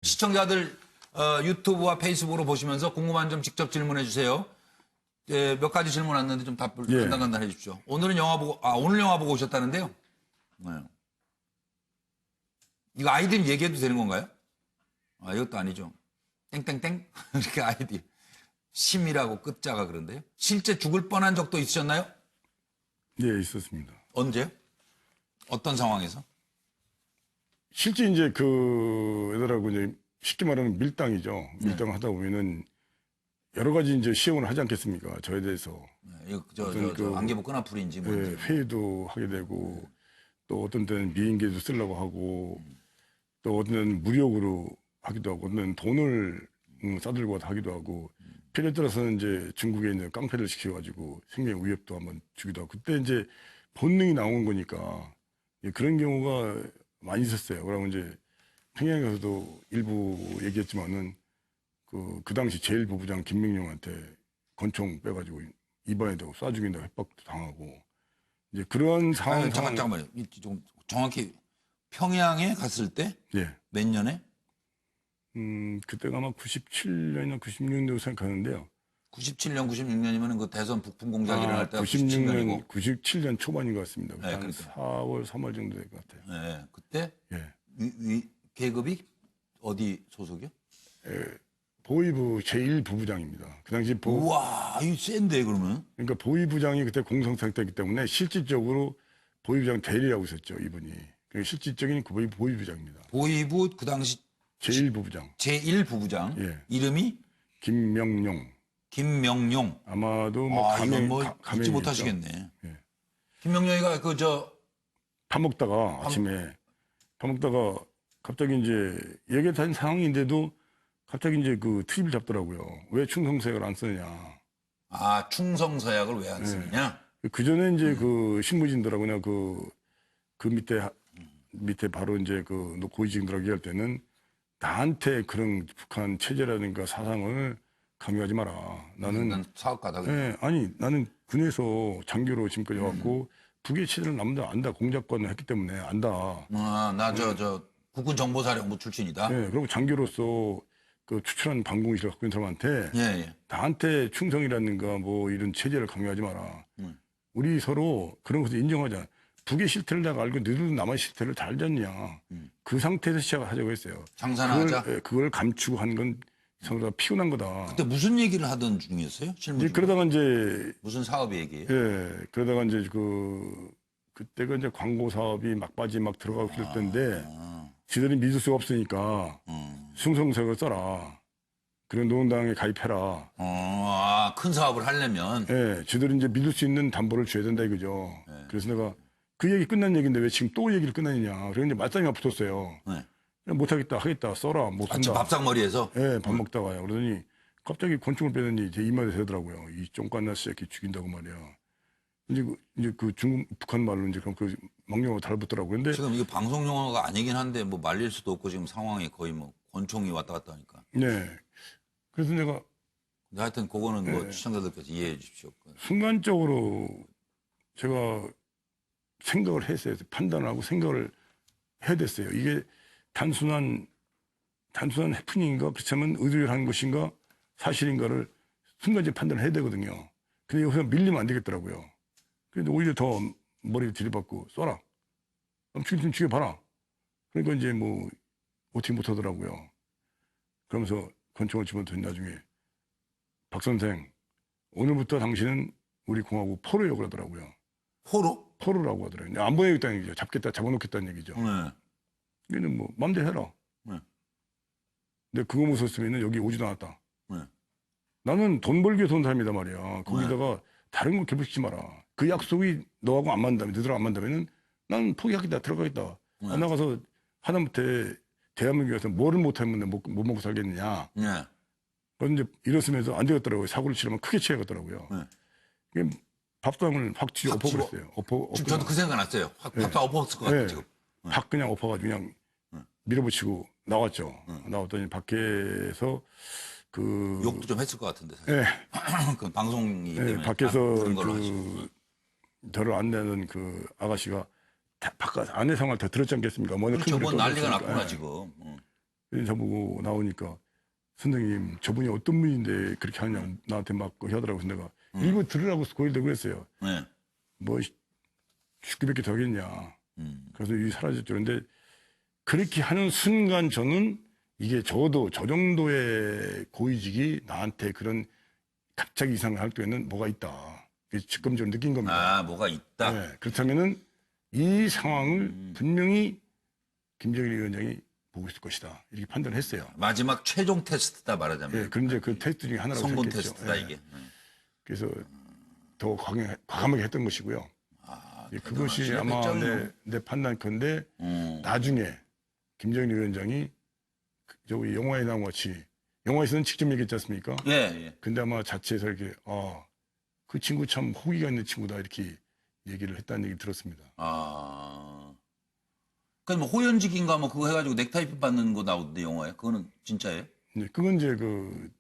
시청자들 유튜브와 페이스북으로 보시면서 궁금한 점 직접 질문해 주세요. 몇 가지 질문 왔는데 좀 답을 간단간단 해 주십시오. 오늘은 영화 보고, 오늘 영화 보고 오셨다는데요? 네. 이거 아이디 얘기해도 되는 건가요? 이것도 아니죠. 땡땡땡? 이렇게 아이디. 심이라고 끝자가 그런데요. 실제 죽을 뻔한 적도 있으셨나요? 네, 있었습니다. 언제요? 어떤 상황에서? 실제 이제 그 애들하고 이제 쉽게 말하는 밀당이죠. 밀당을 하다 보면은 여러 가지 이제 시험을 하지 않겠습니까? 저에 대해서. 네, 저 안개부 끈앞풀인지 뭔지. 네, 회의도 하게 되고 또 어떤 때는 미인계도 쓰려고 하고 또 어떤 때는 무력으로 하기도 하고 어떤 때는 돈을 싸들고 하기도 하고 필요에 따라서는 이제 중국에 있는 깡패를 시켜가지고 생명 위협도 한번 주기도 하고 그때 이제 본능이 나온 거니까 그런 경우가 많이 있었어요. 그러면 이제 평양에서도 일부 얘기했지만은 그 당시 제1부부장 김명룡한테 권총 빼가지고 입안에도 쏴 죽인다고 협박도 당하고 이제 그런 상황. 잠깐만요. 좀 정확히 평양에 갔을 때? 예. 몇 년에? 그때가 아마 97년이나 96년도 생각하는데요. 97년, 96년이면 그 대선 북풍 공작 일어날 때가 97년이고. 97년 초반인 것 같습니다. 네, 한 그러니까. 4월, 3월 정도 될 것 같아요. 네, 그때 예. 계급이 어디 소속이요? 보위부 제1부부장입니다. 그 당시 우와, 이거 센데 그러면? 그러니까 보위부장이 그때 공성상태이기 때문에 실질적으로 보위부장 대리하고 있었죠, 이분이. 그러니까 실질적인 보위부장입니다. 보위부 그 당시 제1부부장. 제1부부장. 예. 이름이 김명룡. 김명룡. 아마도 뭐 이건 뭐 가명이겠죠. 잊지 못하시겠네. 예. 김명룡이가 밥 먹다가 아침에 밥 먹다가 갑자기 이제 얘기가 된 상황인데도 갑자기 이제 그 트립을 잡더라고요. 왜 충성서약을 안 쓰느냐. 충성서약을 왜 안 쓰느냐? 그 전에 이제 그 신무진들하고 그냥 그 밑에 바로 이제 그 고위직들하고 얘기할 때는 나한테 그런 북한 체제라든가 사상을 강요하지 마라. 난 사업가다. 예, 아니 나는 군에서 장교로 지금까지 왔고 북의 체제를 남들 안다. 공작관을 했기 때문에 안다. 나 국군 정보사령부 출신이다. 예, 그리고 장교로서 그 추천한 방공의식을 갖고 있는 사람한테 예. 나한테 충성이라든가 뭐 이런 체제를 강요하지 마라. 우리 서로 그런 것을 인정하자. 북의 실태를 내가 알고 너희들도 남의 실태를 다 알지 않냐. 그 상태에서 시작을 하자고 했어요. 장사나 하자. 그걸 감추고 한 건 상당히 피곤한 거다. 그때 무슨 얘기를 하던 중이었어요? 실무 이제 그러다가 이제 무슨 사업 얘기예요? 예, 그러다가 이제 그때가 이제 광고 사업이 막바지 막 들어가고 그럴 때인데 지들이 믿을 수가 없으니까 충성서약을 써라. 그리고 노동당에 가입해라. 큰 사업을 하려면. 예, 지들이 이제 믿을 수 있는 담보를 줘야 된다 이거죠. 네. 그래서 내가 그 얘기 끝난 얘기인데 왜 지금 또 얘기를 끝내느냐. 그래서 이제 말싸움이 붙었어요. 네. 못하겠다, 하겠다, 써라, 못 쓴다. 밥상머리에서? 예, 밥 먹다가요. 그러더니 갑자기 권총을 빼더니 제 입맛에 새더라고요. 이 쫑깐나 새끼 죽인다고 말이야. 이제 그 북한 말로 이제 그럼 그 명령어가 달붙더라고요. 근데 지금 이게 방송 용어가 아니긴 한데 뭐 말릴 수도 없고 지금 상황이 거의 뭐 권총이 왔다 갔다 하니까. 네. 그래서 내가 근데 하여튼 그거는 뭐 시청자들께서 이해해 주십시오. 순간적으로 제가 생각을 했어요. 판단을 하고 생각을 해야 됐어요. 이게 단순한 해프닝인가 그렇다면 의도를 하는 것인가 사실인가를 순간적으로 판단을 해야 되거든요. 근데 여기서 밀리면 안 되겠더라고요. 그런데 오히려 더 머리를 들이받고 쏴라. 그럼 좀 죽여봐라. 그러니까 이제 뭐 어떻게 못하더라고요. 그러면서 권총을 집어넣더니 나중에 박 선생 오늘부터 당신은 우리 공화국 포로요 그러더라고요. 포로라고 하더라고요. 안 보내겠다는 얘기죠. 잡아놓겠다는 얘기죠. 네. 얘는 뭐 맘대로 해라. 네. 근데 그거 무서웠으면 여기 오지도 않았다. 네. 나는 돈 벌기 위해서 온 사람이단 말이야. 거기다가 다른 거 괴롭히지 마라. 그 약속이 너하고 안 맞는다면 너희들하고 안 맞는다면 난 포기하겠다. 들어가겠다. 안 나가서 하다못해 대한민국에서 뭐를 못하면 못 먹고 살겠느냐. 네. 그런데 이제 이랬으면서 안 되겠더라고요. 사고를 치려면 크게 치야겠더라고요. 네. 밥상을 확 지어 엎어버렸어요. 지금 저도 그 생각 났어요. 밥상 엎었을 것 같아요. 지금. 팍 그냥 엎어가지고 그냥 밀어붙이고 나왔죠. 나왔더니 밖에서 욕도 좀 했을 것 같은데. 사실. 예. 그 방송이 때문에 밖에서 그런 걸로 하시고. 저를 안내하는 그 아가씨가 바깥 안내 상황을 다 들었지 않겠습니까? 그렇죠. 뭐 난리가 났구나 지금. 그래서 저보고 나오니까 선생님 저분이 어떤 분인데 그렇게 하냐고 나한테 막 하더라고요. 그래서 내가 일부 들으라고 고일도 그랬어요. 네. 뭐 죽기밖에 더 하겠냐. 그래서 이 사라졌죠. 그런데 그렇게 하는 순간 저는 이게 적어도 저 정도의 고위직이 나한테 그런 갑자기 이상을 할 때에는 뭐가 있다. 직감적으로 느낀 겁니다. 아, 뭐가 있다. 네, 그렇다면은 이 상황을 분명히 김정일 위원장이 보고 있을 것이다. 이렇게 판단을 했어요. 마지막 최종 테스트다 말하자면. 예, 그런 이제 그 테스트 중에 하나라고 성분 생각했죠. 테스트다 예. 이게. 그래서 더 과감하게 했던 것이고요. 아, 예, 그것이 대단하시네, 아마 백장이요. 내 판단컨대 나중에 김정일 위원장이 저기 영화에 나온 것 같이 영화에서는 직접 얘기했지 않습니까? 예, 예. 근데 아마 자체에서 이렇게 그 친구 참 호기가 있는 친구다 이렇게 얘기를 했다는 얘기 들었습니다. 아. 그뭐 호연직인가 뭐 그거 해가지고 넥타이 받는 거 나오던데 영화에. 그거는 진짜예요? 네, 그건 이제 그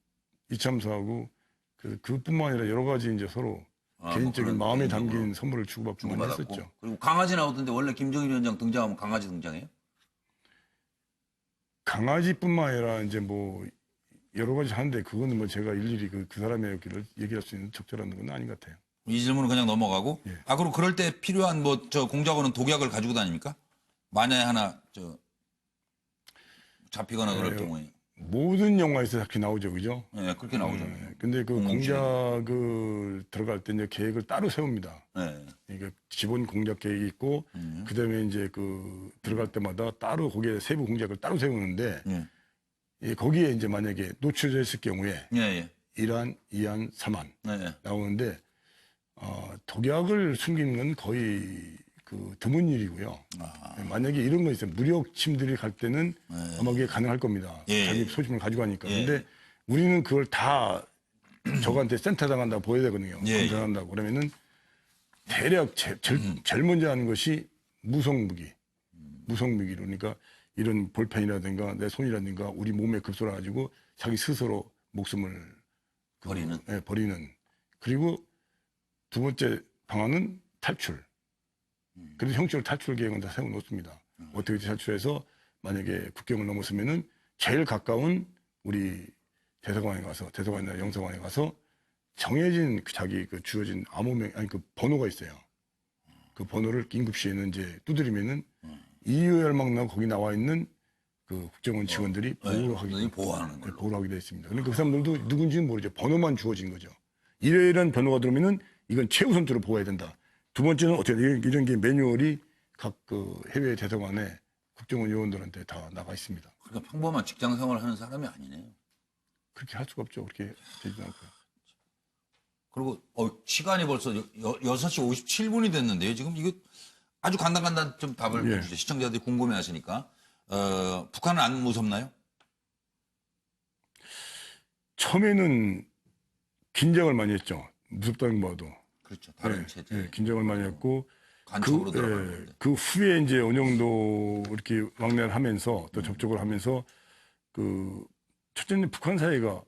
이참사하고 그뿐만 아니라 여러 가지 이제 서로 아, 개인적인 뭐 그런 마음에 개인적으로 담긴 선물을 주고받고만 주고받았고. 했었죠. 그리고 강아지 나오던데 원래 김정일 위원장 등장하면 강아지 등장해요? 강아지뿐만 아니라 이제 뭐 여러 가지 하는데 그거는 뭐 제가 일일이 그 사람의 여기를 얘기할 수 있는 적절한 건 아닌 것 같아요. 이 질문은 그냥 넘어가고. 예. 아, 그리고 그럴 때 필요한 뭐 저 공작원은 독약을 가지고 다닙니까? 만약에 하나 잡히거나 그럴 예, 경우에. 모든 영화에서 그렇게 나오죠, 그죠? 예, 그렇게 나오잖아요. 근데 그 공공지에. 공작을 들어갈 때 이제 계획을 따로 세웁니다. 예. 이게 기본 공작 계획이 있고 그다음에 이제 그 들어갈 때마다 따로 거기에 세부 공작을 따로 세우는데 예. 예, 거기에 이제 만약에 노출져 있을 경우에 예, 예. 1안, 2안, 3안 예, 예. 나오는데 독약을 숨기는 건 거의 그 드문 일이고요. 예, 만약에 이런 거 있어요. 무력침들이 갈 때는 아마 그게 가능할 겁니다. 예. 자기 소신을 가지고 가니까. 예. 근데 우리는 그걸 다 저한테 센터 당한다고 보여야 되거든요. 예, 예. 당한다고 그러면은 대략 제일 먼저 하는 것이 무성무기. 무성무기로 그러니까 이런 볼펜이라든가 내 손이라든가 우리 몸에 급소를 가지고 자기 스스로 목숨을 버리는. 예, 버리는. 그리고 두 번째 방안은 탈출. 그래서 형식적으로 탈출 계획은 다 세워놓습니다. 어떻게 탈출해서 만약에 국경을 넘었으면은 제일 가까운 우리 대사관이나 영사관에 가서 정해진 자기 그 주어진 그 번호가 있어요. 그 번호를 긴급 시에는 이제 두드리면은 이유열망 나고 거기 나와 있는 그 국정원 직원들이 보호하는 걸로. 보호를 하게 되어 있습니다. 그러니까 그 사람들도 누군지는 모르죠. 번호만 주어진 거죠. 이러이러한 번호가 들어오면은 이건 최우선적으로 보호해야 된다. 두 번째는 어떻게 이런 게 매뉴얼이 각 그 해외 대사관에 국정원 요원들한테 다 나가 있습니다. 그러니까 평범한 직장 생활을 하는 사람이 아니네요. 그렇게 할 수가 없죠. 그렇게 되지도 않고요. 그리고 시간이 벌써 6시 57분이 됐는데요. 지금 이거 아주 간단간 좀 답을 예. 해주세요. 시청자들이 궁금해 하시니까. 북한은 안 무섭나요? 처음에는 긴장을 많이 했죠. 무섭다는 것보다도. 그렇죠. 다른 체제. 예, 긴장을 많이 했고 간첩으로 들어가는데. 그 후에 이제 어느 정도 이렇게 왕래를 하면서 또 접촉을 하면서 그 첫째는 북한 사회가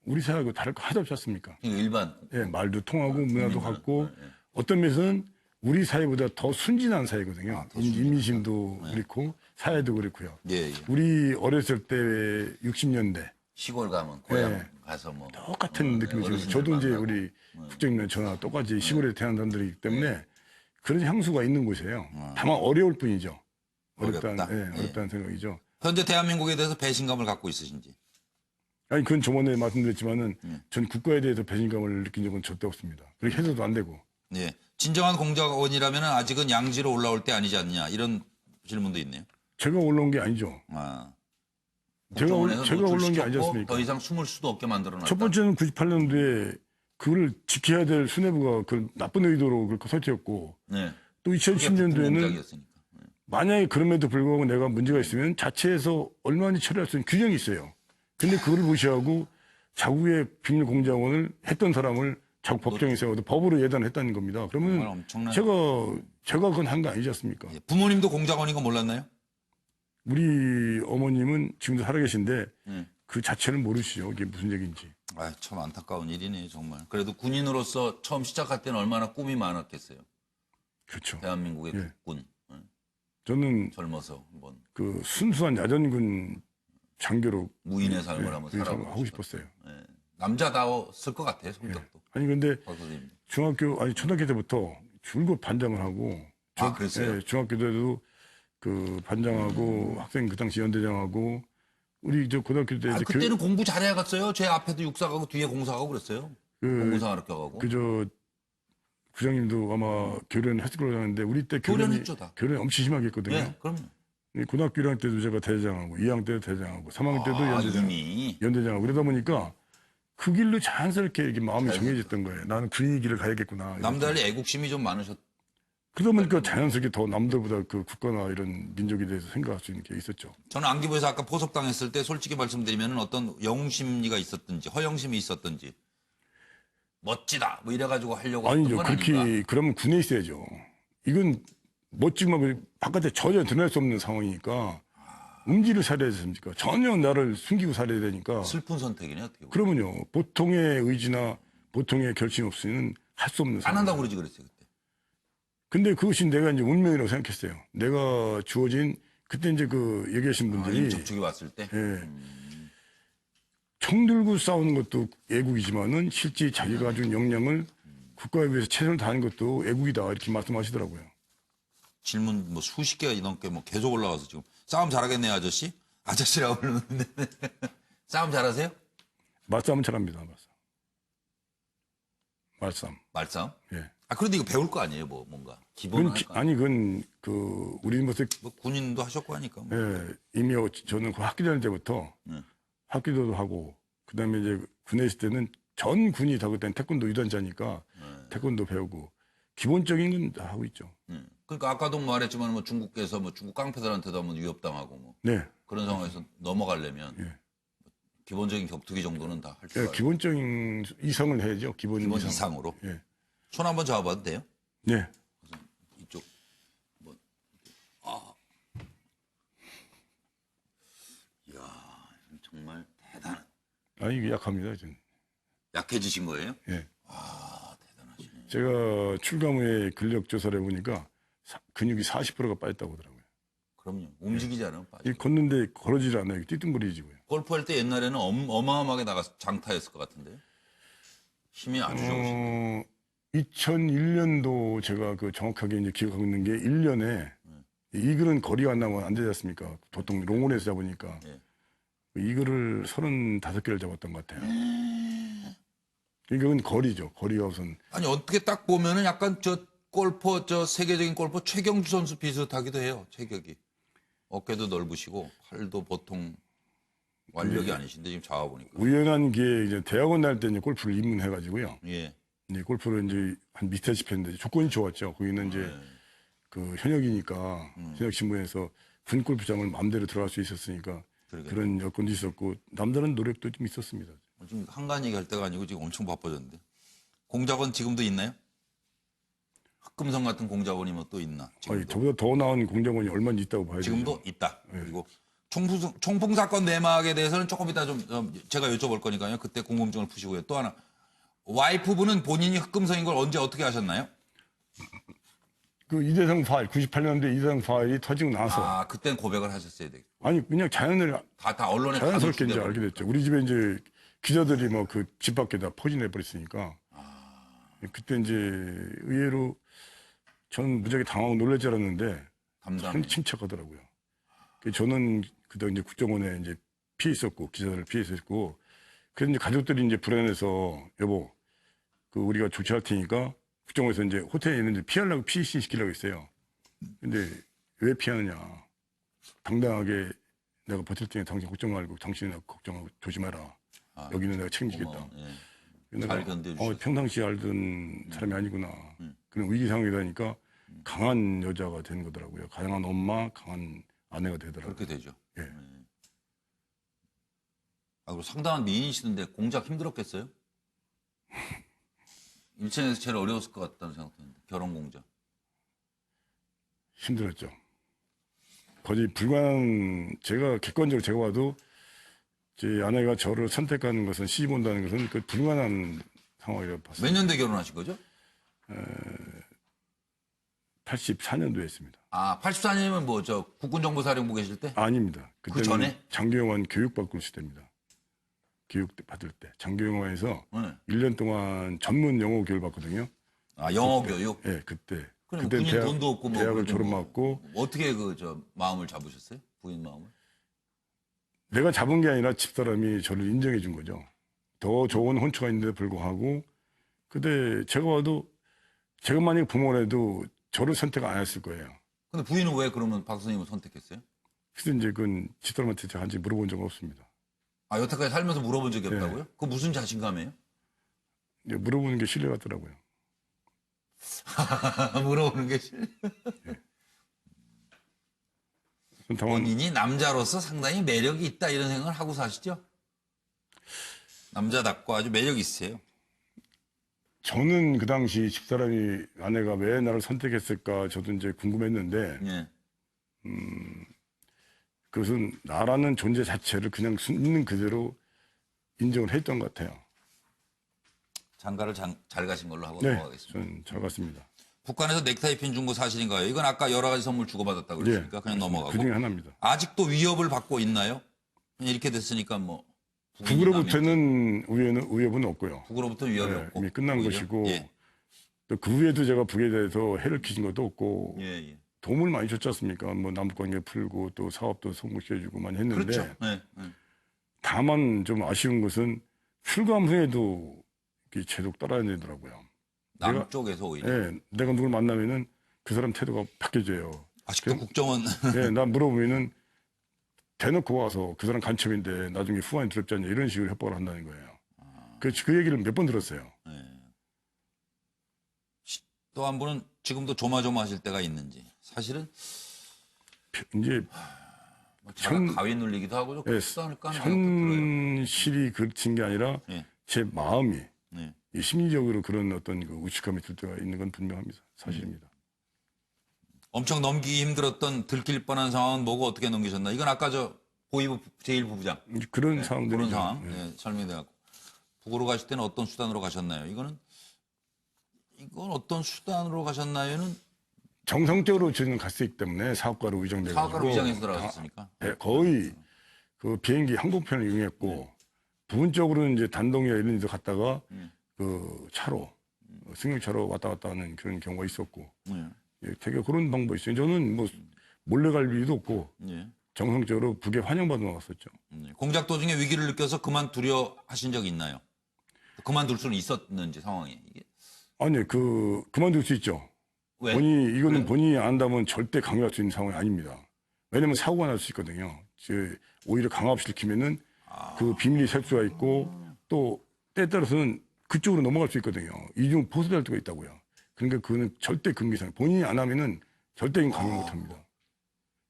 우리 사회하고 다를 거 하나도 없지 않습니까? 그러니까 일반. 예, 말도 통하고 문화도 국민들. 같고 예. 어떤 면에서는 우리 사회보다 더 순진한 사회거든요. 더 순진하다. 인민심도 그렇고 사회도 그렇고요. 예, 예. 우리 어렸을 때 60년대 시골 가면 고향 예. 가서 뭐 똑같은 느낌이 들어요. 어르신들 저도 이제 만나고. 우리 국정이나 저나 똑같이 시골에 태어난 사람들이기 때문에 그런 향수가 있는 곳이에요. 다만 어려울 뿐이죠. 어렵다. 어렵다는 생각이죠. 현재 대한민국에 대해서 배신감을 갖고 있으신지. 아니, 그건 저번에 말씀드렸지만은 전 국가에 대해서 배신감을 느낀 적은 절대 없습니다. 그렇게 해서도 안 되고. 예. 진정한 공작원이라면 아직은 양지로 올라올 때 아니지 않냐 이런 질문도 있네요. 제가 올라온 게 아니죠. 아. 제가 국정원에서 올라온 게 아니지 노출시켰고 않습니까? 더 이상 숨을 수도 없게 만들어놨다. 첫 번째는 98년도에 그걸 지켜야 될 수뇌부가 그 나쁜 의도로 그렇게 설치했고 네. 또 그게 북한 2010년도에는 공작이었으니까. 네. 만약에 그럼에도 불구하고 내가 문제가 있으면 자체에서 얼마든지 처리할 수 있는 규정이 있어요. 근데 그걸 무시하고 자국의 비밀 공작원을 했던 사람을 자국 법정에 세워도 법으로 예단했다는 겁니다. 정말 그러면 엄청난. 제가 그건 한 거 아니지 않습니까? 예. 부모님도 공작원인 거 몰랐나요? 우리 어머님은 지금도 살아계신데 네. 그 자체를 모르시죠. 이게 무슨 얘기인지. 아, 참 안타까운 일이네요, 정말. 그래도 군인으로서 처음 시작할 때는 얼마나 꿈이 많았겠어요. 그렇죠. 대한민국의 예. 국군. 예. 저는 젊어서 한번. 그 순수한 야전군 장교로 무인의 삶을 한번 살아보고 하고 싶었어요. 예. 남자다웠을 것 같아요, 성격도. 아니 근데 박 선생님. 초등학교 때부터 줄곧 반장을 하고 그랬어요? 중학교 때도 그 반장하고 학생 그 당시 연대장하고 우리 저 고등학교 때 이제 그때는 공부 잘해야 갔어요. 제 앞에도 육사 가고 뒤에 공사 가고 그랬어요. 공부사 가르쳐 가고. 그저 부장님도 아마 교련했을 거라고 하는데 우리 때 교련했죠, 다. 교련 엄청 심하게 했거든요. 예, 그럼요. 고등학교 1학년 때도 제가 대장하고 2학년 때도 대장하고 3학년 때도 이미. 연대장하고 그러다 보니까 그 길로 자연스럽게 이렇게 마음이 정해졌던 거예요. 나는 군인의 길을 가야겠구나. 남달리 애국심이 좀 많으셨. 그러다 보니까 자연스럽게 더 남들보다 그 국가나 이런 민족에 대해서 생각할 수 있는 게 있었죠. 저는 안기부에서 아까 포섭당했을 때 솔직히 말씀드리면 어떤 영웅심리가 있었든지 허영심이 있었든지 멋지다 뭐 이래가지고 하려고 했던 아니죠. 건 그렇게 아닌가. 그러면 군에 있어야죠. 이건 멋지고 바깥에 전혀 드러날 수 없는 상황이니까 음지를 살해야 됩니까? 전혀 나를 숨기고 살아야 되니까. 슬픈 선택이네 어떻게 보면. 그러면요. 보통의 의지나 보통의 결심 없이는 할 수 없는 안 상황. 한다고 그러지 그랬어요 그때. 근데 그것이 내가 이제 운명이라고 생각했어요. 내가 주어진 그때 이제 그 얘기하신 분들이 접촉이 왔을 때. 예. 총 들고 싸우는 것도 애국이지만은 실제 자기가 가진 역량을 국가에 위해서 최선을 다하는 것도 애국이다 이렇게 말씀하시더라고요. 질문 뭐 수십 개가 넘게 뭐 계속 올라와서 지금 싸움 잘하겠네요 아저씨. 아저씨라고 부르는데 싸움 잘하세요? 말싸움은 잘합니다. 말싸움. 말싸움? 예. 그런데 이거 배울 거 아니에요 뭐 뭔가 기본은 할거 아니에요. 아니 그건 그 우리 모습 뭐 군인도 하셨고 하니까. 뭐. 예, 이미 저는 그 학교 다닐 때부터 학기도도 하고 그다음에 이제 군에 있을 때는 전 군이 다 그때는 태권도 유단자니까 태권도 배우고 기본적인 건 다 하고 있죠. 그러니까 아까도 말했지만 뭐 중국에서 뭐 중국 깡패들한테도 한번 위협당하고 뭐 네. 그런 상황에서 넘어가려면 예. 기본적인 격투기 정도는 다 할 줄 예, 알아요. 기본적인 이성을 해야죠. 기본 이상. 이상으로. 예. 손 한번 잡아봐도 돼요? 네. 이쪽. 뭐. 이야, 정말 대단한. 이게 약합니다. 저는. 약해지신 거예요? 예. 대단하시네. 제가 출감 후에 근력 조사를 해보니까 근육이 40%가 빠졌다고 하더라고요. 그럼요. 움직이지 않으면 빠져. 이 걷는데 걸어지질 않아요. 띠뚱거리지고요. 골프할 때 옛날에는 어마어마하게 나가서 장타였을 것 같은데. 힘이 아주 좋으신데. 2001년도 제가 그 정확하게 이제 기억하고 있는 게 1년에 이글은 거리가 안 나면 안 되지 않습니까? 보통 롱온에서 잡으니까. 예. 이글을 35개를 잡았던 것 같아요. 이건 거리죠. 거리가 우선. 아니 어떻게 딱 보면은 약간 저 세계적인 골퍼 최경주 선수 비슷하기도 해요. 체격이. 어깨도 넓으시고 팔도 보통 완력이 아니신데 지금 잡아 보니까. 우연한 게 이제 대학원 다닐 때 이제 골프를 입문해가지고요. 예. 이제 골프를 이제 한 미스터십 했는데 조건이 좋았죠. 거기는 이제 그 현역이니까 현역 신분에서 군 골프장을 마음대로 들어갈 수 있었으니까 그러게요. 그런 여건도 있었고 남다른 노력도 좀 있었습니다. 지금 한간 얘기할 때가 아니고 지금 엄청 바빠졌는데. 공작원 지금도 있나요? 흑금성 같은 공작원이 뭐 또 있나? 지금도, 저보다 더 나은 공작원이 얼마나 있다고 봐야 되죠. 지금도 있다. 그리고 총풍 사건 내막에 대해서는 조금 이따 좀 제가 여쭤볼 거니까요. 그때 궁금증을 푸시고요. 또 하나. 와이프분은 본인이 흑금성인 걸 언제 어떻게 아셨나요? 그 이대성 파일, 98년도에 이대성 파일이 터지고 나서 그땐 고백을 하셨어야 되겠죠. 아니 그냥 자연을 다 언론에 자연스럽게 이제 노출돼 알게 됐죠. 우리 집에 이제 기자들이 뭐 그 집 밖에다 포진해 버렸으니까 그때 이제 의외로 저는 무지하게 당하고 놀랄 줄 알았는데 담담해. 참 침착하더라고요. 저는 그때 이제 국정원에 이제 피해 있었고 기자들을 피해 있었고 그래서 이제 가족들이 이제 불안해서 여보 그 우리가 조치할 테니까 국정원에서 이제 호텔에 있는데 피하려고 피신 시키려고 했어요. 근데 왜 피하느냐? 당당하게 내가 버틸 테니 당신 걱정 말고 당신은 걱정하고 조심해라. 여기는 내가 책임지겠다. 고마워. 예. 내가 잘 견뎌주셨어요. 평상시에 알던 사람이 아니구나. 그런 위기 상황이라니까 강한 여자가 된 거더라고요. 강한 엄마, 강한 아내가 되더라고요. 그렇게 되죠. 예. 그리고 상당한 미인이시던데 공작 힘들었겠어요? 일생에서 제일 어려웠을 것 같다는 생각드는데 결혼 공작. 힘들었죠. 거의 제가 객관적으로 제가 봐도 제 아내가 저를 선택하는 것은 시집 온다는 것은 그 불가능한 상황이라고 봤어요. 몇 년대 결혼하신 거죠? 84년도에 했습니다. 아, 84년이면 뭐 저 국군정보사령부 계실 때? 아닙니다. 그 그때는 전에? 장교영관 교육받고 있을 때입니다. 교육 받을 때 장교영관에서 1년 동안 전문 영어 교육을 받거든요. 아, 영어 교육? 예, 그때. 그럼 그때 군인 돈도 없고 뭐 대학을 그런데 졸업하고 어떻게 그 저 마음을 잡으셨어요? 부인 마음을? 내가 잡은 게 아니라 집사람이 저를 인정해 준 거죠. 더 좋은 혼처가 있는데 불구하고 근데 제가 봐도 제가 만약에 부모라도 저를 선택 안 했을 거예요. 근데 부인은 왜 그러면 박 선생님을 선택했어요? 그래서 이제 그건 집사람한테 제가 한지 물어본 적은 없습니다. 아, 여태까지 살면서 물어본 적이 네. 없다고요? 그 무슨 자신감이에요? 이제 물어보는 게 신뢰 같더라고요. 물어보는 게 싫. 다만 본인이 남자로서 상당히 매력이 있다 이런 생각을 하고 사시죠? 남자답고 아주 매력 있으세요. 저는 그 당시 집사람이 아내가 왜 나를 선택했을까 저도 이제 궁금했는데 예. 그것은 나라는 존재 자체를 그냥 있는 그대로 인정을 했던 것 같아요. 장가를 잘 가신 걸로 하고 네, 넘어가겠습니다. 저는 잘 갔습니다. 북한에서 넥타이 핀 준 거 사실인가요? 이건 아까 여러 가지 선물 주고받았다고 그랬으니까 그냥 넘어가고. 그 중에 하나입니다. 아직도 위협을 받고 있나요? 그냥 이렇게 됐으니까 뭐. 북으로부터는 위협은 없고요. 북으로부터 위협이 네, 없고. 이미 끝난 오히려? 것이고 예. 또 그 후에도 제가 북에 대해서 해를 끼친 것도 없고 예, 예. 도움을 많이 줬지 않습니까? 뭐 남북관계 풀고 또 사업도 성공시켜주고 많이 했는데 그렇죠. 네, 네. 다만 좀 아쉬운 것은 출감 후에도 이렇게 계속 따라다니더라고요. 남쪽에서 오히려. 네, 내가 누굴 만나면은 그 사람 태도가 바뀌어져요. 아직도 국정원. 네, 나 물어보면은 대놓고 와서 그 사람 간첩인데 나중에 후환이 두렵지 않냐 이런 식으로 협박을 한다는 거예요. 그 얘기를 몇 번 들었어요. 네. 또 한 분은 지금도 조마조마하실 때가 있는지. 사실은 이제 뭐 제가 가위 눌리기도 하고 좀 예, 그렇지도 않을까 하는 생각도 들어요. 현실이 그친 게 아니라 예. 제 마음이 네. 이 심리적으로 그런 어떤 그 우직함이 들 때가 있는 건 분명합니다. 사실입니다. 엄청 넘기기 힘들었던 들킬 뻔한 상황은 뭐고 어떻게 넘기셨나? 이건 아까 저 보이부 제1부부장 그런 상황들이 그런 상황 설명돼갖고 북으로 가실 때는 어떤 수단으로 가셨나요? 이건 어떤 수단으로 가셨나요는 정상적으로 저는 갔었기 때문에 사업가로 위장돼가지고 사업가로 위장해서 들어가셨으니까. 네, 거의 그 비행기 항공편을 이용했고 부분적으로는 이제 단동이나 이런 데도 갔다가 그 차로 승용차로 왔다 갔다 하는 그런 경우가 있었고 예, 되게 그런 방법이 있어요. 저는 뭐 몰래 갈 일도 없고 예. 정상적으로 북에 환영받아 나갔었죠. 공작 도중에 위기를 느껴서 그만두려 하신 적이 있나요? 그만둘 수는 있었는지 상황이 이게. 아니 그만둘 수 있죠. 왜? 이거는 본인이 안다면 절대 강요할 수 있는 상황이 아닙니다. 왜냐면 사고가 날 수 있거든요. 오히려 강압시키면은 그 비밀이 셀 수가 있고 또 때에 따라서는 그쪽으로 넘어갈 수 있거든요. 이중 보수될 때가 있다고요. 그러니까 그거는 절대 금기상. 본인이 안 하면은 절대 강요 못 합니다.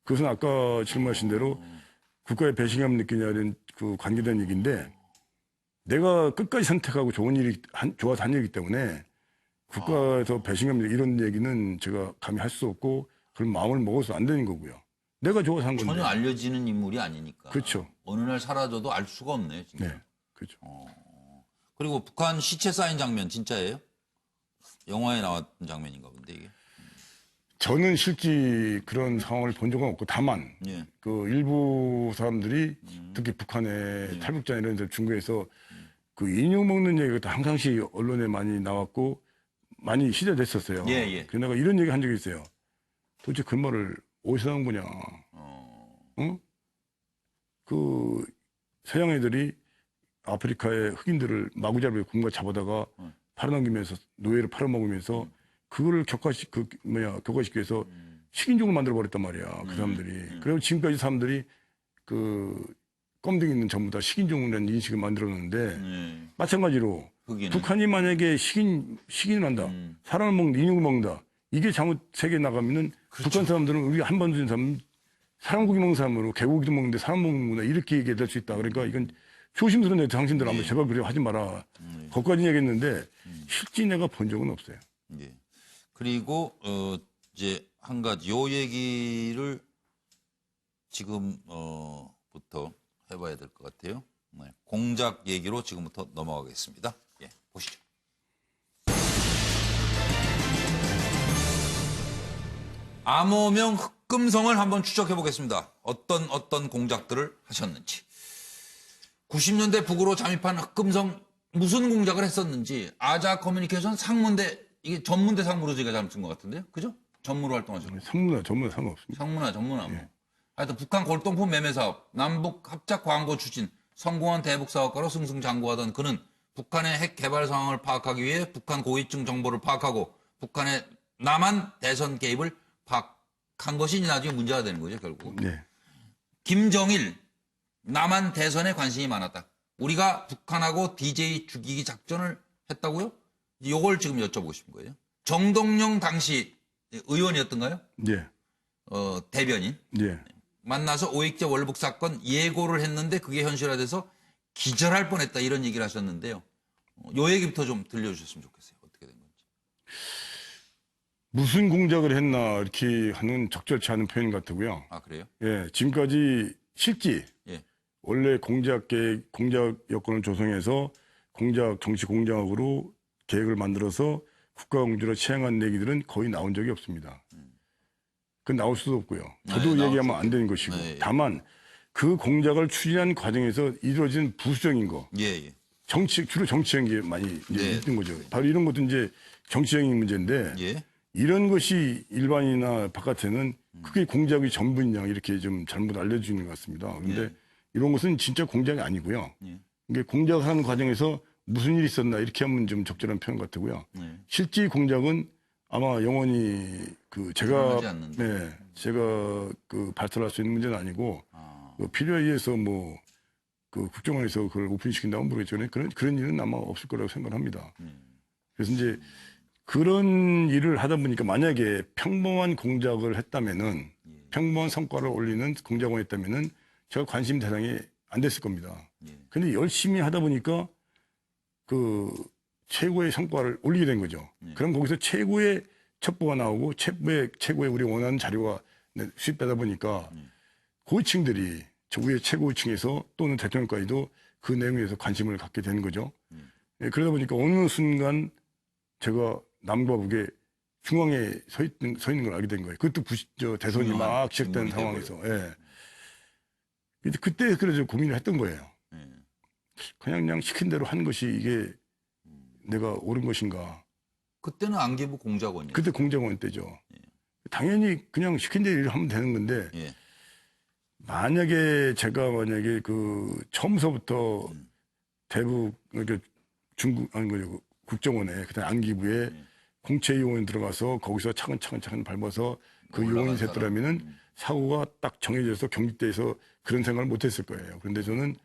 그것은 아까 질문하신 대로 국가의 배신감을 느끼냐는 그 관계된 얘기인데 내가 끝까지 선택하고 좋아서 한 얘기이기 때문에 국가에서 배신감 이런 얘기는 제가 감히 할 수 없고 그런 마음을 먹어서 안 되는 거고요. 내가 좋아서 한 건데. 전혀 알려지는 인물이 아니니까. 그렇죠. 어느 날 사라져도 알 수가 없네요. 진짜. 네, 그렇죠. 그리고 북한 시체 쌓인 장면 진짜예요? 영화에 나왔던 장면인가 본데 이게. 저는 실제 그런 상황을 본 적은 없고 다만 예. 그 일부 사람들이 특히 북한의 탈북자 이런 데 중국에서 그 인육 먹는 얘기가 항상시 언론에 많이 나왔고 많이 시대됐었어요. 예, 예. 그래서 내가 이런 얘기 한 적이 있어요. 도대체 그 말을 어디서 한 거냐. 응? 그 서양 애들이 아프리카의 흑인들을 마구잡이로 군과 잡아다가 팔아넘기면서 노예를 팔아먹으면서 그거를 교과시키기 위해서 식인종을 만들어 버렸단 말이야. 그 사람들이. 그리고 지금까지 사람들이 그 껌등 있는 전부 다 식인종이라는 인식을 만들었는데 마찬가지로 흑인은? 북한이 만약에 식인을 한다. 사람을 먹는다. 인육을 먹는다. 이게 잘못 세계에 나가면은 북한 사람들은 우리 한반도인 사람은 사람고기 먹는 사람으로 개고기도 먹는데 사람 먹는구나 이렇게 얘기될 수 있다. 그러니까 이건 조심스러운데 당신들 아마 제발 그래 하지 마라. 거기까지 얘기했는데 실제 내가 본 적은 없어요. 예. 그리고 이제 한 가지 요 얘기를 지금부터 해봐야 될 것 같아요. 네. 공작 얘기로 지금부터 넘어가겠습니다. 예, 보시죠. 암호명 흑금성을 한번 추적해 보겠습니다. 어떤 공작들을 하셨는지. 90년대 북으로 잠입한 흑금성 무슨 공작을 했었는지 아자 커뮤니케이션 상무인데 이게 전문대 상무로 제가 잘못 쓴 것 같은데요. 그죠? 전무로 활동하셨고. 상무나 전무나 상관없습니다. 상무나 전무나 뭐. 하여튼 북한 골동품 매매 사업, 남북 합작 광고 추진, 성공한 대북 사업가로 승승장구하던 그는 북한의 핵 개발 상황을 파악하기 위해 북한 고위층 정보를 파악하고 북한의 남한 대선 개입을 파악한 것이 나중에 문제가 되는 거죠, 결국. 네. 김정일, 남한 대선에 관심이 많았다. 우리가 북한하고 DJ 죽이기 작전을 했다고요? 요걸 지금 여쭤보고 싶은 거예요. 정동영 당시 의원이었던가요? 네. 대변인. 네. 만나서 오익재 월북 사건 예고를 했는데 그게 현실화돼서 기절할 뻔했다 이런 얘기를 하셨는데요. 요 얘기부터 좀 들려주셨으면 좋겠어요. 어떻게 된 건지. 무슨 공작을 했나 이렇게 하는 적절치 않은 표현 같고요. 아 그래요? 예, 지금까지 실지 예. 원래 공작 여건을 조성해서 정치 공작으로 계획을 만들어서 국가공주로 채용한 얘기들은 거의 나온 적이 없습니다. 그건 나올 수도 없고요. 저도 네, 얘기하면 안 되는 것이고. 네, 예. 다만 그 공작을 추진한 과정에서 이루어진 부수적인 거, 예. 주로 정치적인 게 많이 이제 네. 있는 거죠. 바로 이런 것도 이제 정치적인 문제인데 예. 이런 것이 일반이나 바깥에는 그게 공작이 전부냐 이렇게 좀 잘못 알려주는 것 같습니다. 그런데 예. 이런 것은 진짜 공작이 아니고요. 예. 이게 공작하는 과정에서 무슨 일이 있었나 이렇게 하면 좀 적절한 표현 같고요. 예. 실제 공작은 아마 영원히 드러나지 않는다. 제가 발설할 수 있는 문제는 아니고 아. 필요에 의해서 국정원에서 그걸 오픈시킨다면 모르겠지만 그런 일은 아마 없을 거라고 생각합니다. 그래서 이제 그런 일을 하다 보니까 만약에 평범한 공작을 했다면은 평범한 성과를 올리는 공작을 했다면은 제가 관심 대상이 안 됐을 겁니다. 근데 열심히 하다 보니까 최고의 성과를 올리게 된 거죠. 그럼 거기서 최고의 첩보가 나오고 최고의 우리 원하는 자료가 수입되다 보니까 고위층들이 저 위에 최고위층에서 또는 대통령까지도 그 내용에 대해서 관심을 갖게 되는 거죠. 예, 그러다 보니까 어느 순간 제가 남과 북의 중앙에 서 있는 걸 알게 된 거예요. 그것도 대선이 막 시작된 상황에서. 예. 그때 그래서 고민을 했던 거예요. 그냥 시킨 대로 한 것이 이게 내가 옳은 것인가. 그때는 안기부 공작원이에요. 그때 공작원 때죠. 당연히 그냥 시킨 대로 일을 하면 되는 건데 예. 만약에 제가 처음서부터 대북 중국 국정원에 그다음 안기부에 공채 요원 들어가서 거기서 차근차근 밟아서 그 요원이 됐더라면은 사고가 딱 정해져서 경직돼서 그런 생각을 못했을 거예요. 그런데 저는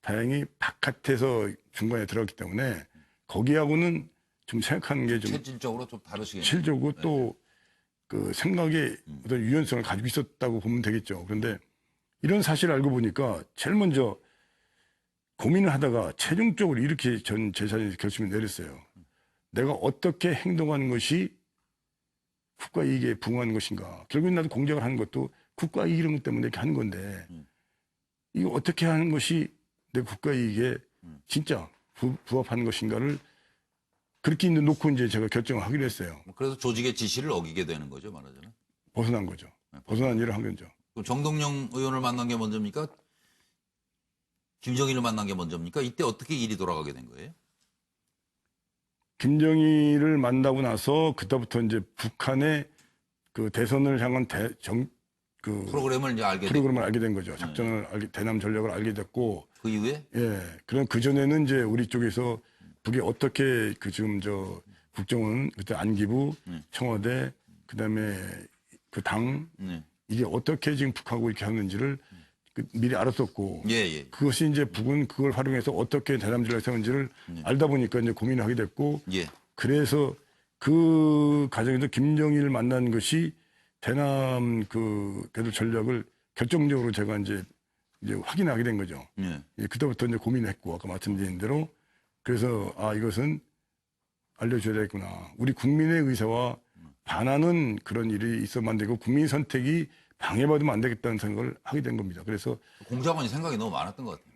다행히 바깥에서 중간에 들어갔기 때문에 거기하고는 좀 생각하는 게 좀 체질적으로 좀 다르시겠네요. 실적으로 또 생각의 어떤 유연성을 가지고 있었다고 보면 되겠죠. 그런데 이런 사실을 알고 보니까 제일 먼저 고민을 하다가 최종적으로 이렇게 제 자신이 결심을 내렸어요. 내가 어떻게 행동하는 것이 국가 이익에 부응하는 것인가. 결국엔 나도 공작을 하는 것도 국가 이익 이런 것 때문에 이렇게 하는 건데 이거 어떻게 하는 것이 내 국가 이익에 진짜 부합하는 것인가를 그렇게 놓고 이제 제가 결정을 하기로 했어요. 그래서 조직의 지시를 어기게 되는 거죠, 말하자면. 벗어난 거죠. 벗어난 일을 한 거죠. 그럼 정동영 의원을 만난 게 먼저입니까? 김정일을 만난 게 먼저입니까? 이때 어떻게 일이 돌아가게 된 거예요? 김정일을 만나고 나서 그때부터 이제 북한의 대선을 향한 프로그램을 이제 알게 프로그램을 알게 된 거죠. 대남 전략을 알게 됐고 그 이후에 그럼 그 전에는 이제 우리 쪽에서 북이 어떻게 지금 국정원 그때 안기부, 청와대 그다음에 당 이게 어떻게 지금 북하고 이렇게 하는지를 미리 알았었고 그것이 이제 북은 그걸 활용해서 어떻게 대남 전략을 세우는지를 알다 보니까 이제 고민을 하게 됐고 그래서 그 과정에서 김정일을 만난 것이 대남 궤도 전략을 결정적으로 제가 이제 확인하게 된 거죠. 그때부터 이제 고민을 했고 아까 말씀드린 대로 그래서 이것은 알려줘야 되겠구나. 우리 국민의 의사와 반하는 그런 일이 있으면 안 되고 국민 선택이 방해받으면 안 되겠다는 생각을 하게 된 겁니다. 그래서 공작원이 생각이 너무 많았던 것 같아요.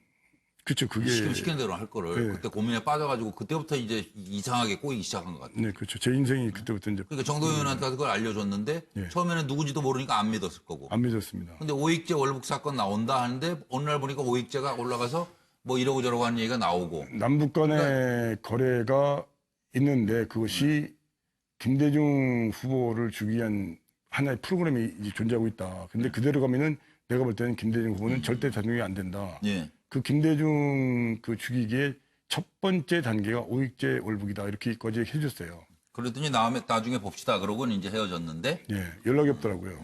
그렇죠. 그게 시키는 대로 할 거를 그때 고민에 빠져가지고 그때부터 이제 이상하게 꼬이기 시작한 것 같아요. 네, 그렇죠. 제 인생이 그때부터 이제 그러니까 정도현한테 그걸 알려줬는데 처음에는 누군지도 모르니까 안 믿었을 거고. 안 믿었습니다. 근데 오익재 월북 사건 나온다 하는데 어느 날 보니까 오익재가 올라가서 뭐 이러고 저러고 하는 얘기가 나오고. 남북 간의 거래가 있는데 그것이 김대중 후보를 주기 위한 하나의 프로그램이 이제 존재하고 있다. 근데 그대로 가면은 내가 볼 때는 김대중 후보는 절대 작용이 안 된다. 예. 그 김대중 그 죽이기의 첫 번째 단계가 오익재 월북이다. 이렇게까지 해줬어요. 그랬더니 나중에 봅시다. 그러고는 이제 헤어졌는데. 예, 연락이 없더라고요.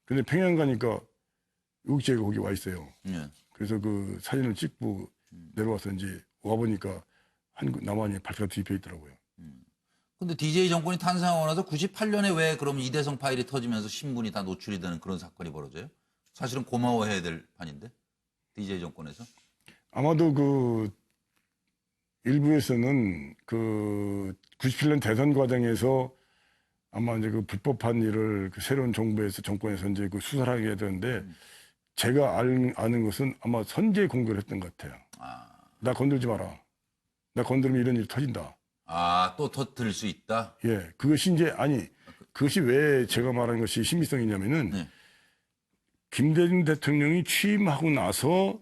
근데 평양 가니까 오익재가 거기 와 있어요. 예. 그래서 그 사진을 찍고 내려와서 이제 와보니까 남한이 발표가 뒤집혀 있더라고요. 근데 DJ 정권이 탄생하고 나서 98년에 왜 그럼 이대성 파일이 터지면서 신분이 다 노출이 되는 그런 사건이 벌어져요? 사실은 고마워해야 될 판인데. DJ 정권에서. 아마도 그 일부에서는 그 97년 대선 과정에서 아마 이제 그 불법한 일을 그 새로운 정권에서 이제 그 수사를 하게 되는데 제가 아는 것은 아마 선제 공개를 했던 것 같아요. 나 건들지 마라. 나 건드리면 이런 일이 터진다. 또 터뜨릴 수 있다? 예. 그것이 이제, 그것이 왜 제가 말한 것이 신빙성이 있냐면은, 네. 김대중 대통령이 취임하고 나서,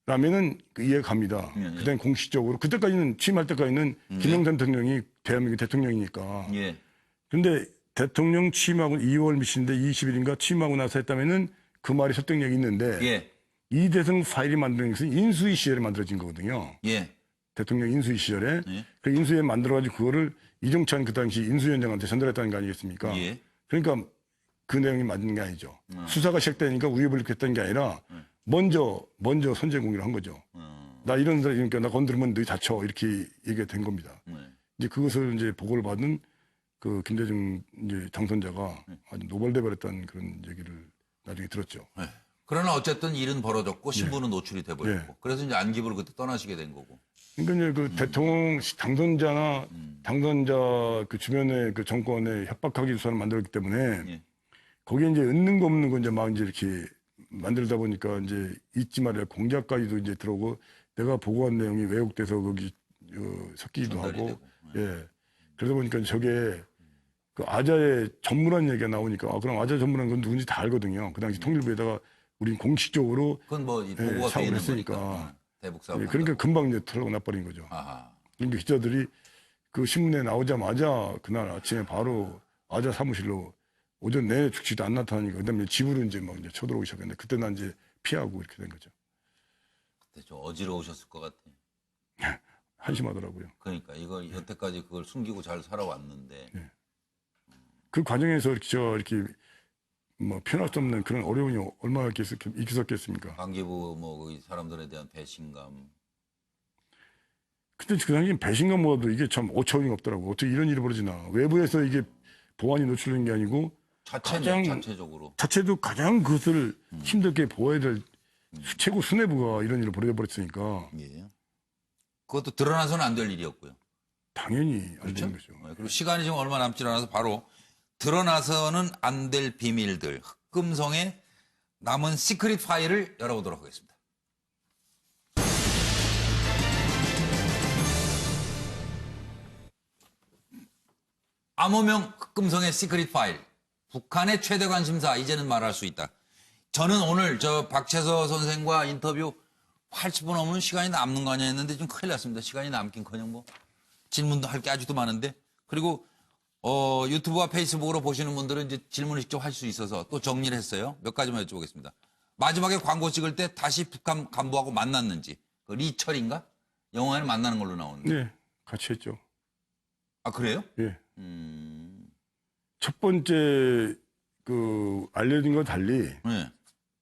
라면은 그 이해가 갑니다. 그다음 공식적으로, 그때까지는, 취임할 때까지는 김영삼 대통령이 대한민국 대통령이니까. 예. 근데 대통령 취임하고 2월 몇인데 20일인가 취임하고 나서 했다면은 그 말이 설득력이 있는데, 예. 이대성 파일이 만드는 것은 인수위 시절에 만들어진 거거든요. 예. 대통령 인수위 시절에 예. 그 인수위에 만들어가지고 그거를 이종찬 그 당시 인수위원장한테 전달했다는 거 아니겠습니까? 예. 그러니까 그 내용이 맞는 게 아니죠. 수사가 시작되니까 우여불격했던 게 아니라 먼저 선제 공개를 한 거죠. 나 이런 사람 그러니까 나 건드리면 너희 다쳐 이렇게 얘기가 된 겁니다. 이제 그것을 이제 보고를 받은 그 김대중 이제 당선자가 아주 노발대발했다는 그런 얘기를 나중에 들었죠. 예. 그러나 어쨌든 일은 벌어졌고 신분은 노출이 돼버렸고 예. 그래서 이제 안기부를 그때 떠나시게 된 거고. 그러니까 이제 그 대통령 당선자나 당선자 그 주변의 그 정권에 협박하기 수사를 만들었기 때문에 예. 거기에 이제 있는 거 없는 거 이제 막 이제 이렇게 만들다 보니까 이제 잊지 말아야 공작까지도 이제 들어오고 내가 보고한 내용이 왜곡돼서 거기 섞이기도 전달이 하고 되고. 예 그러다 보니까 저게 그 아자의 전문한 얘기가 나오니까 그럼 아자 전문한 건 누군지 다 알거든요. 그 당시 통일부에다가 우린 공식적으로 그건 뭐 예, 보고가 돼 사업을 있는 했으니까. 거니까. 대북 사업. 예, 그러니까 금방 이제 털고 나버린 거죠. 아하. 그러니까 기자들이 그 신문에 나오자마자 그날 아침에 바로 아자 사무실로 오전 내내 죽지도 안 나타나니까 그다음에 집으로 이제 막 이제 쳐들어오기 시작했는데 그때 난 이제 피하고 이렇게 된 거죠. 그때 좀 어지러우셨을 것 같아. 한심하더라고요. 그러니까 이거 여태까지 그걸 숨기고 잘 살아왔는데. 그 과정에서 이렇게 뭐 표현할 수 없는 그런 어려움이 얼마나 있겠습니까? 안기부 뭐 사람들에 대한 배신감. 그때 그 당시 배신감보다도 이게 참 어처구니 없더라고. 어떻게 이런 일이 벌어지나. 외부에서 이게 보안이 노출된 게 아니고 자체적으로. 자체도 가장 그것을 힘들게 보호해야 될 최고 수뇌부가 이런 일을 벌여버렸으니까 예. 그것도 드러나서는 안 될 일이었고요. 당연히 안 그렇죠? 되는 거죠. 그리고 시간이 지금 얼마 남지 않아서 바로 드러나서는 안 될 비밀들, 흑금성의 남은 시크릿 파일을 열어보도록 하겠습니다. 암호명 흑금성의 시크릿 파일. 북한의 최대 관심사, 이제는 말할 수 있다. 저는 오늘 박채서 선생과 인터뷰 80분 넘는 시간이 남는 거 아니야 했는데 좀 큰일 났습니다. 시간이 남긴커녕 뭐 질문도 할 게 아직도 많은데. 그리고 유튜브와 페이스북으로 보시는 분들은 이제 질문을 직접 할 수 있어서 또 정리를 했어요. 몇 가지만 여쭤보겠습니다. 마지막에 광고 찍을 때 다시 북한 간부하고 만났는지. 그 리철인가? 영화에는 만나는 걸로 나오는데. 네, 같이 했죠. 아, 그래요? 예. 첫 번째 그 알려진 건 달리 네.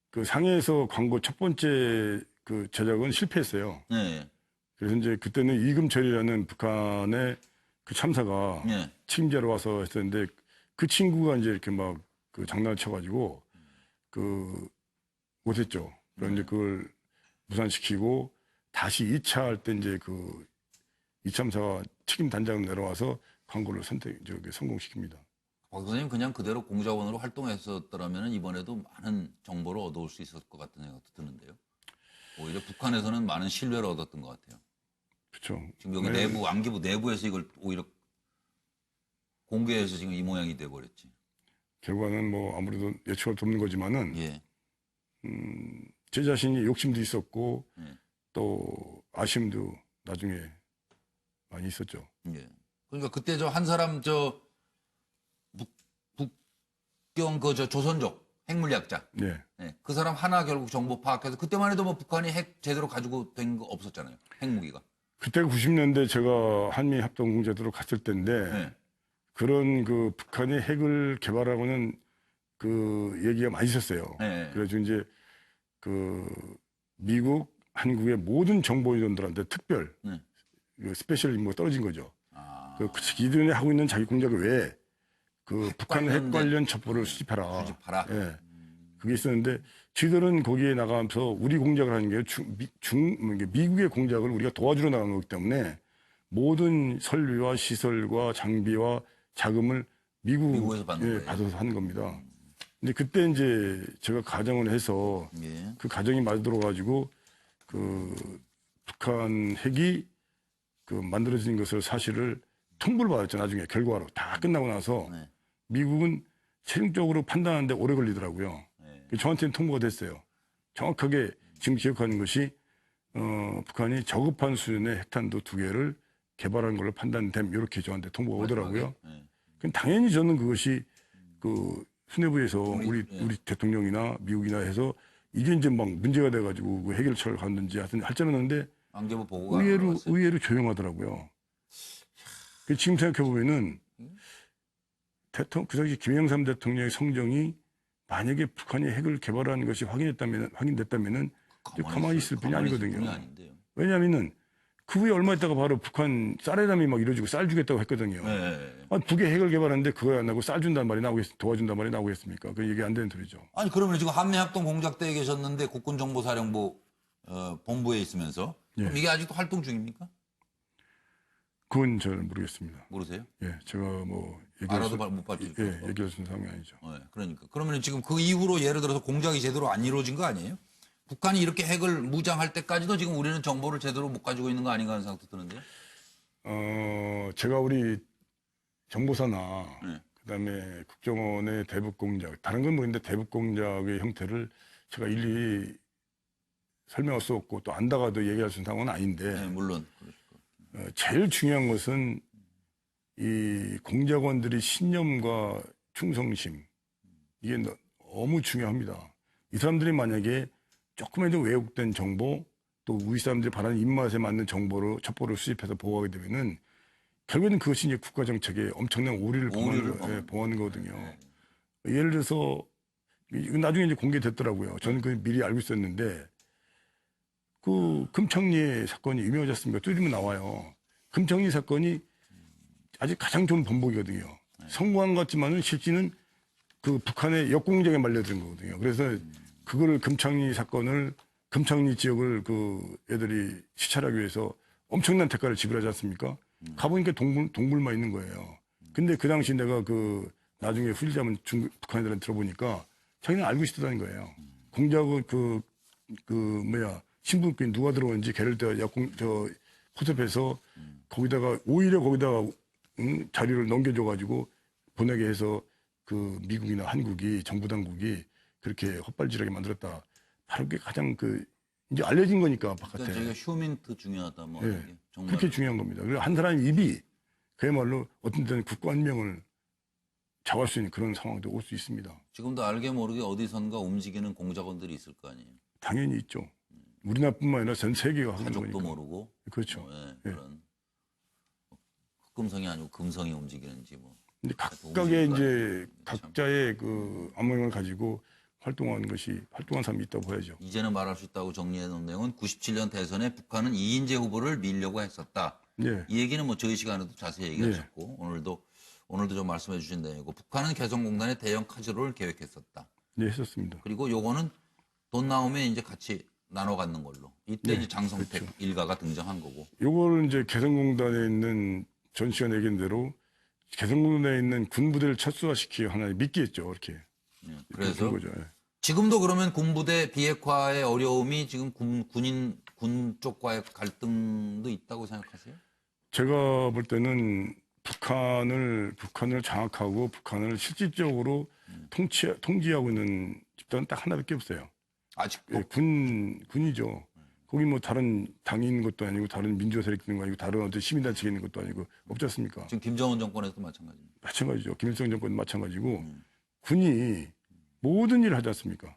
그 상해에서 광고 첫 번째 그 제작은 실패했어요. 네. 그래서 이제 그때는 이금철이라는 북한의 그 참사가 네. 책임자로 와서 했었는데 그 친구가 이제 이렇게 막 그 장난을 쳐가지고 그 못했죠. 그래서 이제 그걸 무산시키고 다시 2차 할 때 이제 그 이 참사가 책임 단장으로 내려와서 광고를 성공시킵니다. 박 선생님 그냥 그대로 공작원으로 활동했었더라면 이번에도 많은 정보를 얻어올 수 있었을 것 같은 생각도 드는데요. 오히려 북한에서는 많은 신뢰를 얻었던 것 같아요. 그렇죠. 지금 여기 내부 안기부 내부에서 이걸 오히려 공개해서 지금 이 모양이 돼버렸지. 결과는 뭐 아무래도 예측할 수 없는 거지만은 예. 제 자신이 욕심도 있었고 예. 또 아쉬움도 나중에 많이 있었죠. 예. 그러니까 그때 저 한 사람 저 북경 그 저 조선족 핵물리학자. 네. 예. 그 사람 하나 결국 정보 파악해서 그때만 해도 뭐 북한이 핵 제대로 가지고 된 거 없었잖아요. 핵무기가. 그때가 90년대 제가 한미 합동공제도로 갔을 때인데 예. 그런 그 북한이 핵을 개발하고는 그 얘기가 많이 있었어요. 예. 그래서 이제 그 미국, 한국의 모든 정보위원들한테 특별 네. 그 스페셜 임무가 떨어진 거죠. 아. 그 기존에 하고 있는 자기 공작을 왜 그 북한 핵 관련된- 관련 첩보를 수집하라. 수집하라. 예. 그게 있었는데 저희들은 거기에 나가면서 우리 공작을 하는 게 미국의 공작을 우리가 도와주러 나간 거기 때문에 모든 설비와 시설과 장비와 자금을 미국에서 받는 예, 거예요. 받아서 하는 겁니다. 근데 그때 이제 제가 가정을 해서 예. 그 가정이 맞들어 가지고 그 북한 핵이 그 만들어진 것을 사실을 통보를 받았죠. 나중에 결과로 다 끝나고 나서 네. 미국은 최종적으로 판단하는데 오래 걸리더라고요. 네. 저한테는 통보가 됐어요. 정확하게 지금 기억하는 것이 북한이 저급한 수준의 핵탄두 2개를 개발한 걸로 판단됨 이렇게 저한테 통보가 오더라고요. 네. 그럼 당연히 저는 그것이 그 수뇌부에서 우리 예. 대통령이나 미국이나 해서 이게 이제 막 문제가 돼가지고 그 해결처를 갔는지 하여튼 할 줄 알았는데 안개부 보고가 의외로 조용하더라고요. 지금 생각해보면은 그 당시 김영삼 대통령의 성정이 만약에 북한이 핵을 개발하는 것이 확인됐다면은 가만히 있을 뿐이 아니거든요. 왜냐하면은 그 후에 얼마 있다가 바로 북한 쌀회담이 막 이루어지고 쌀 주겠다고 했거든요. 네. 북에 핵을 개발하는데 그거 안 하고 쌀 준단 말이 도와준단 말이 나오겠습니까? 그 얘기 안 되는 소리죠. 아니 그러면 지금 한미합동 공작대에 계셨는데 국군정보사령부 본부에 있으면서 그럼 이게 아직도 활동 중입니까? 그건 저는 모르겠습니다. 모르세요? 예, 제가 뭐 알아도 못 밝힐 수 없고. 얘기할 수 있는 상황이 아니죠. 그러니까 그러면 지금 그 이후로 예를 들어서 공작이 제대로 안 이루어진 거 아니에요? 북한이 이렇게 핵을 무장할 때까지도 지금 우리는 정보를 제대로 못 가지고 있는 거 아닌가 하는 생각도 드는데요. 제가 우리 정보사나 네. 그다음에 국정원의 대북 공작, 다른 건 모르겠는데 대북 공작의 형태를 제가 일일이 설명할 수 없고 또 안다가도 얘기할 수 있는 상황은 아닌데 네, 물론. 제일 중요한 것은 이 공작원들의 신념과 충성심 이게 너무 중요합니다. 이 사람들이 만약에 조금이라도 왜곡된 정보 또 우리 사람들이 바라는 입맛에 맞는 첩보를 수집해서 보고하게 되면은 결국에는 그것이 이제 국가 정책에 엄청난 오류를 범하는 거거든요. 예를 들어서 나중에 이제 공개됐더라고요. 저는 그 미리 알고 있었는데 그 금창리 사건이 유명해졌습니까? 뚜리면 나와요. 금창리 사건이 아직 가장 좋은 번복이거든요. 성공한 것 같지만은 실제는 그 북한의 역공작에 말려드는 거거든요. 그래서 그거를 금창리 사건을 금창리 지역을 그 애들이 시찰하기 위해서 엄청난 대가를 지불하지 않습니까? 가보니까 동굴만 있는 거예요. 근데 그 당시 내가 그 나중에 후일자문 북한 애들한테 들어보니까 자기는 알고 있었다는 거예요. 공작은 신분권이 누가 들어오는지 걔를 포섭해서 오히려 거기다가 자료를 넘겨줘가지고 보내게 해서 그 미국이나 한국이 정부 당국이 그렇게 헛발질하게 만들었다. 바로 그게 가장 이제 알려진 거니까 바깥에. 그러니까 저희가 휴민트 중요하다 뭐 예, 이게 정말 그렇게 중요한 겁니다. 그리고 한 사람의 입이 그야말로 어떤 때는 국가 안명을 잡을 수 있는 그런 상황도 올 수 있습니다. 지금도 알게 모르게 어디선가 움직이는 공작원들이 있을 거 아니에요. 당연히 있죠. 우리나라뿐만 아니라 전 세계가 하는 가족도 거니까. 모르고 그렇죠. 그런 흑금성이 아니고 금성이 움직이는지 뭐. 근데 각각의 이제 참. 각자의 그 안목을 가지고 활동한 사람이 있다고 봐야죠. 이제는 말할 수 있다고 정리해 놓은 내용은 97년 대선에 북한은 이인재 후보를 밀려고 했었다. 예. 이 얘기는 뭐 저희 시간에도 자세히 얘기하셨고 오늘도 좀 말씀해 주신 내용이고 북한은 개성공단에 대형 카지노를 계획했었다. 네, 했었습니다. 그리고 요거는 돈 나오면 이제 같이 나눠 갖는 걸로. 이때 이제 장성택 그렇죠. 일가가 등장한 거고. 요거를 이제 개성공단에 있는 전 시간에 얘기한 대로 개성공단에 있는 군부대를 철수화시키기 하나의 미끼였죠. 이렇게. 그래서 거죠. 예. 지금도 그러면 군부대 비핵화의 어려움이 지금 군 쪽과의 갈등도 있다고 생각하세요? 제가 볼 때는 북한을 장악하고 북한을 실질적으로 통치하고 있는 집단은 딱 하나밖에 없어요. 아직도? 예, 군이죠. 거기 뭐 다른 당이 있는 것도 아니고 다른 민주화 세력이 있는 거 아니고 다른 어떤 시민단체가 있는 것도 아니고 없지 않습니까? 지금 김정은 정권에서도 마찬가지입니다. 마찬가지죠. 김일성 정권도 마찬가지고 군이 모든 일을 하지 않습니까?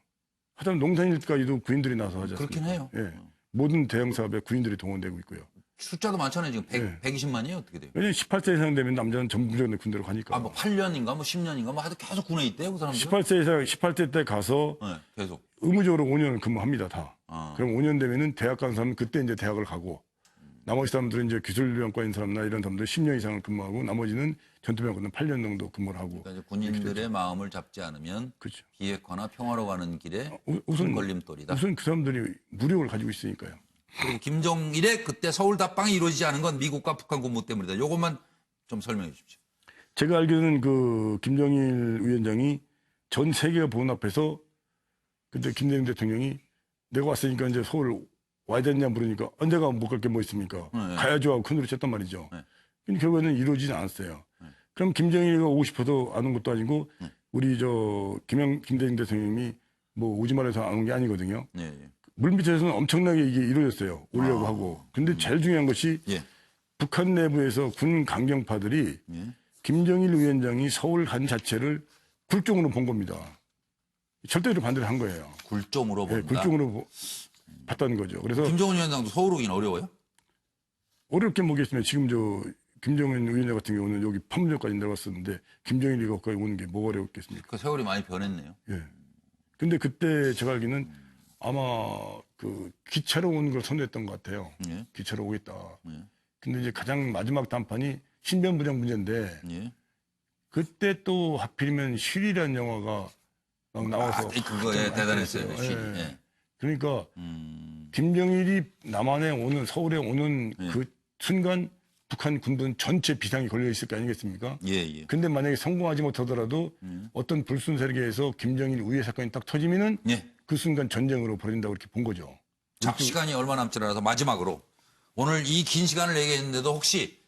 하자면 농산일까지도 군인들이 나서 하지 않습니까? 그렇긴 해요. 예. 모든 대형 사업에 군인들이 동원되고 있고요. 숫자도 많잖아요. 지금 네. 120만이에요. 어떻게 돼요? 왜냐면 18세 이상 되면 남자는 전부적으로 군대로 가니까. 뭐 8년인가 뭐 10년인가 뭐 하여튼 계속 군에 있대요. 그 사람들. 18세 때 가서 네, 계속. 의무적으로 5년을 근무합니다, 다. 아. 그럼 5년 되면은 대학 간 사람은 그때 이제 대학을 가고 나머지 사람들은 이제 기술병과인 사람이나 이런 사람들 10년 이상을 근무하고 나머지는 전투병과는 8년 정도 근무를 하고. 그러니까 이제 군인들의 마음을 잡지 않으면 그렇죠. 비핵화나 평화로 가는 길에 우선 큰 걸림돌이다. 우선 그 사람들이 무력을 가지고 있으니까요. 그리고 김정일의 그때 서울 답방이 이루어지지 않은 건 미국과 북한 군부 때문이다. 요것만 좀 설명해 주십시오. 제가 알기로는 그 김정일 위원장이 전 세계가 보는 앞에서 그때 김대중 대통령이 내가 왔으니까 이제 서울 와야 되냐 물으니까 내가 못 갈 게 뭐 있습니까? 네. 가야죠 하고 큰 소리 쳤단 말이죠. 네. 근데 결국에는 이루어지지 않았어요. 그럼 김정일이가 오고 싶어도 안 온 것도 아니고 우리 김대중 대통령이 뭐 오지 말아서 안 온 게 아니거든요. 예, 예. 물밑에서는 엄청나게 이게 이루어졌어요. 오려고 하고. 근데 제일 중요한 것이 예. 북한 내부에서 군 강경파들이 예. 김정일 위원장이 서울 간 자체를 굴종으로 본 겁니다. 절대로 반대를 한 거예요. 굴종으로 예, 본다. 굴종으로 봤다는 거죠. 그래서 김정은 위원장도 서울 오긴 어려워요? 어렵게 보겠으면 지금 김정은 위원장 같은 경우는 여기 판문점까지 내려왔었는데 김정일이 거기까지 오는 게 뭐가 어렵겠습니까? 그 세월이 많이 변했네요. 예. 근데 그때 제가 알기는 아마 그 기차로 오는 걸 선호했던 것 같아요. 예. 기차로 오겠다. 예. 근데 이제 가장 마지막 단판이 신변부장 문제인데 예. 그때 또 하필이면 쉴이라는 영화가 막 나와서 그거에 대단했어요. 예. 쉴이. 예. 그러니까 김정일이 남한에 오는 서울에 오는 예. 그 순간 북한 군부는 전체 비상이 걸려 있을 거 아니겠습니까? 예, 예. 근데 만약에 성공하지 못하더라도 어떤 불순 세력에 의해서 김정일 우회 사건이 딱 터지면은 예. 그 순간 전쟁으로 벌어진다고 이렇게 본 거죠. 자, 시간이 얼마 남지 않아서 마지막으로 오늘 이 긴 시간을 얘기했는데도 혹시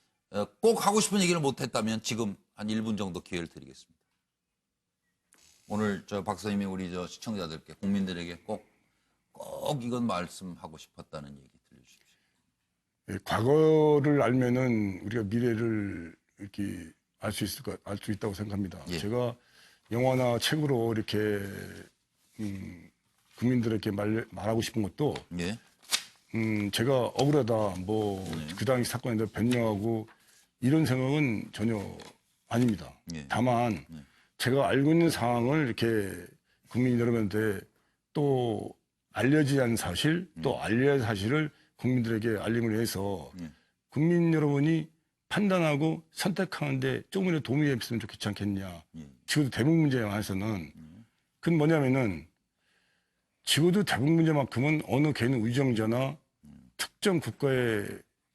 꼭 하고 싶은 얘기를 못했다면 지금 한 1분 정도 기회를 드리겠습니다. 오늘 박 선생님이 우리 시청자들께 국민들에게 꼭 이건 말씀하고 싶었다는 얘기 들려주십시오. 예, 과거를 알면은 우리가 미래를 이렇게 알 수 있다고 생각합니다. 예. 제가 영화나 책으로 이렇게 국민들에게 말하고 싶은 것도 예. 제가 억울하다 그 당시 사건에 대해 변명하고 이런 생각은 전혀 아닙니다. 예. 다만 제가 알고 있는 상황을 이렇게 국민 여러분한테 또 알려지지 않은 사실 또 알려야 할 사실을 국민들에게 알림을 위해서 국민 여러분이 판단하고 선택하는데 조금이라도 도움이 됐으면 좋겠지 않겠냐. 지구도 대북 문제에 관해서는 그건 뭐냐면은 지구도 대북 문제만큼은 어느 개인 의정자나 특정 국가의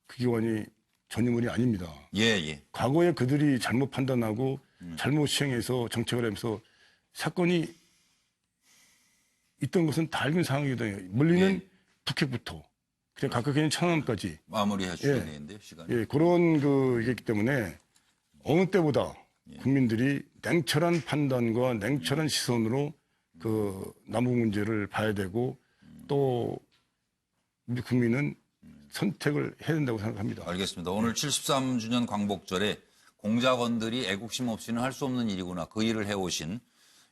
그 기관이 전유물이 아닙니다. 예, 예. 과거에 그들이 잘못 판단하고 잘못 시행해서 정책을 하면서 사건이 있던 것은 다 알고 있는 상황이거든요. 물리는 예. 북핵부터 그냥 각각 개인 천안까지 마무리해 주셔야 되는데요, 시간이. 예, 그런 이기 때문에 어느 때보다 국민들이 냉철한 판단과 냉철한 시선으로 그 남북 문제를 봐야 되고 또 우리 국민은 선택을 해야 된다고 생각합니다. 알겠습니다. 오늘 73주년 광복절에 공작원들이 애국심 없이는 할 수 없는 일이구나. 그 일을 해오신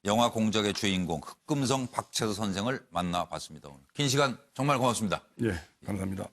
영화 공작의 주인공 흑금성 박채서 선생을 만나봤습니다. 오늘 긴 시간 정말 고맙습니다. 예, 감사합니다.